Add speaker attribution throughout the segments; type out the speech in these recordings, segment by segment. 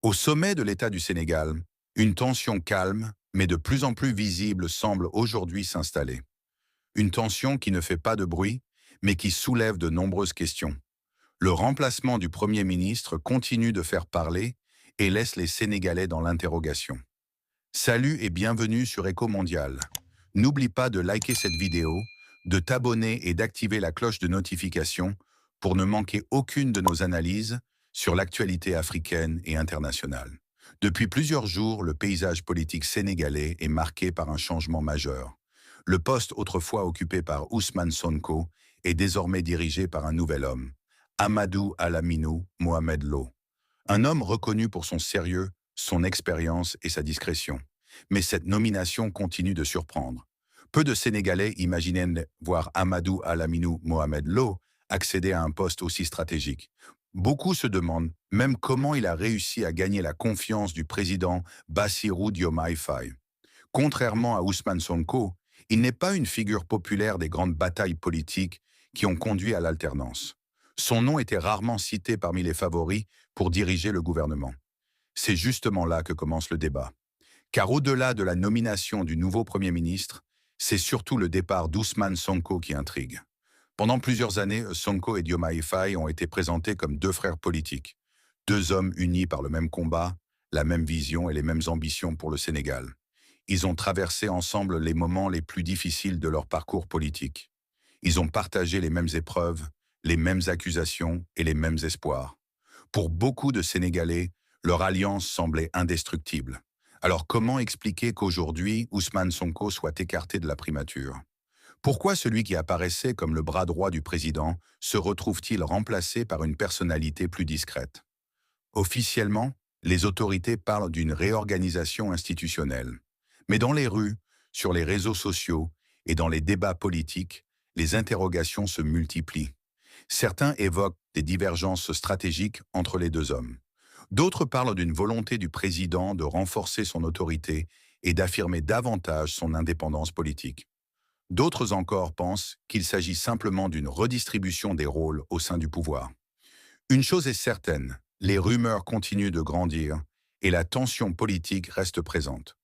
Speaker 1: Au sommet de l'État du Sénégal, une tension calme, mais de plus en plus visible, semble aujourd'hui s'installer. Une tension qui ne fait pas de bruit, mais qui soulève de nombreuses questions. Le remplacement du Premier ministre continue de faire parler et laisse les Sénégalais dans l'interrogation. Salut et bienvenue sur Éco Mondial. N'oublie pas de liker cette vidéo, de t'abonner et d'activer la cloche de notification pour ne manquer aucune de nos analyses sur l'actualité africaine et internationale. Depuis plusieurs jours, le paysage politique sénégalais est marqué par un changement majeur. Le poste autrefois occupé par Ousmane Sonko est désormais dirigé par un nouvel homme, Amadou Alaminou Mohamed Lo. Un homme reconnu pour son sérieux, son expérience et sa discrétion. Mais cette nomination continue de surprendre. Peu de Sénégalais imaginaient voir Amadou Alaminou Mohamed Lo accéder à un poste aussi stratégique. Beaucoup se demandent même comment il a réussi à gagner la confiance du président Bassirou Diomaye Faye. Contrairement à Ousmane Sonko, il n'est pas une figure populaire des grandes batailles politiques qui ont conduit à l'alternance. Son nom était rarement cité parmi les favoris pour diriger le gouvernement. C'est justement là que commence le débat. Car au-delà de la nomination du nouveau Premier ministre, c'est surtout le départ d'Ousmane Sonko qui intrigue. Pendant plusieurs années, Sonko et Diomaye Faye ont été présentés comme deux frères politiques, deux hommes unis par le même combat, la même vision et les mêmes ambitions pour le Sénégal. Ils ont traversé ensemble les moments les plus difficiles de leur parcours politique. Ils ont partagé les mêmes épreuves, les mêmes accusations et les mêmes espoirs. Pour beaucoup de Sénégalais, leur alliance semblait indestructible. Alors comment expliquer qu'aujourd'hui, Ousmane Sonko soit écarté de la primature? Pourquoi celui qui apparaissait comme le bras droit du président se retrouve-t-il remplacé par une personnalité plus discrète? Officiellement, les autorités parlent d'une réorganisation institutionnelle. Mais dans les rues, sur les réseaux sociaux et dans les débats politiques, les interrogations se multiplient. Certains évoquent des divergences stratégiques entre les deux hommes. D'autres parlent d'une volonté du président de renforcer son autorité et d'affirmer davantage son indépendance politique. D'autres encore pensent qu'il s'agit simplement d'une redistribution des rôles au sein du pouvoir. Une chose est certaine, les rumeurs continuent de grandir et la tension politique reste présente.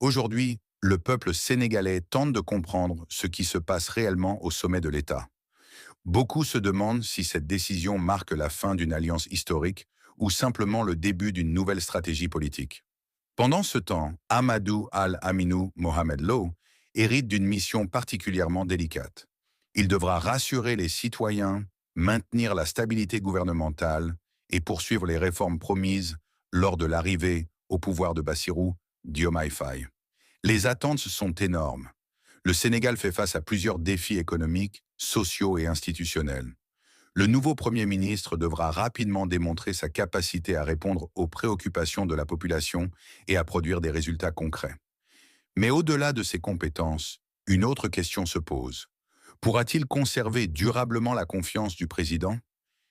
Speaker 1: Aujourd'hui, le peuple sénégalais tente de comprendre ce qui se passe réellement au sommet de l'État. Beaucoup se demandent si cette décision marque la fin d'une alliance historique ou simplement le début d'une nouvelle stratégie politique. Pendant ce temps, Amadou Al-Aminou Mohamed Lo hérite d'une mission particulièrement délicate. Il devra rassurer les citoyens, maintenir la stabilité gouvernementale et poursuivre les réformes promises lors de l'arrivée au pouvoir de Bassirou Diomaye Faye. Les attentes sont énormes. Le Sénégal fait face à plusieurs défis économiques, sociaux et institutionnels. Le nouveau Premier ministre devra rapidement démontrer sa capacité à répondre aux préoccupations de la population et à produire des résultats concrets. Mais au-delà de ses compétences, une autre question se pose. Pourra-t-il conserver durablement la confiance du président?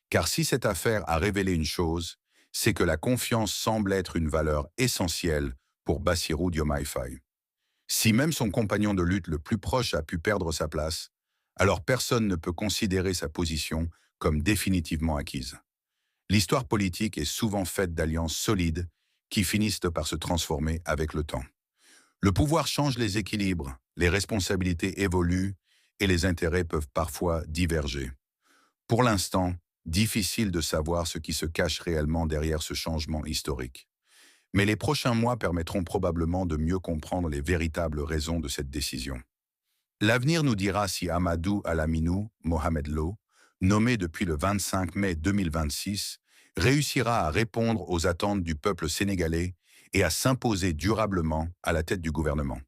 Speaker 1: Car si cette affaire a révélé une chose, c'est que la confiance semble être une valeur essentielle pour Bassirou Diomaye Faye. Si même son compagnon de lutte le plus proche a pu perdre sa place, alors personne ne peut considérer sa position comme définitivement acquise. L'histoire politique est souvent faite d'alliances solides qui finissent par se transformer avec le temps. Le pouvoir change les équilibres, les responsabilités évoluent et les intérêts peuvent parfois diverger. Pour l'instant, difficile de savoir ce qui se cache réellement derrière ce changement historique. Mais les prochains mois permettront probablement de mieux comprendre les véritables raisons de cette décision. L'avenir nous dira si Amadou Alaminou Mohamed Lo, nommé depuis le 25 mai 2026, réussira à répondre aux attentes du peuple sénégalais et à s'imposer durablement à la tête du gouvernement.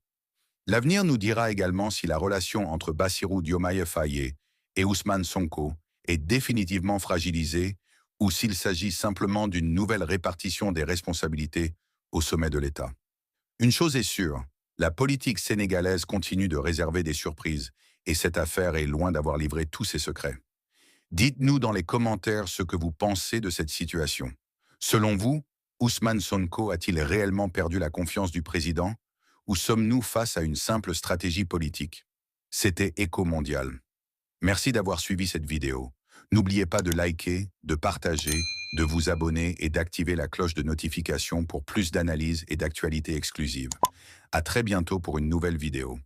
Speaker 1: L'avenir nous dira également si la relation entre Bassirou Diomaye Faye et Ousmane Sonko est définitivement fragilisée ou s'il s'agit simplement d'une nouvelle répartition des responsabilités au sommet de l'État. Une chose est sûre, la politique sénégalaise continue de réserver des surprises et cette affaire est loin d'avoir livré tous ses secrets. Dites-nous dans les commentaires ce que vous pensez de cette situation. Selon vous, Ousmane Sonko a-t-il réellement perdu la confiance du président ou sommes-nous face à une simple stratégie politique? C'était Éco Mondial. Merci d'avoir suivi cette vidéo. N'oubliez pas de liker, de partager, de vous abonner et d'activer la cloche de notification pour plus d'analyses et d'actualités exclusives. À très bientôt pour une nouvelle vidéo.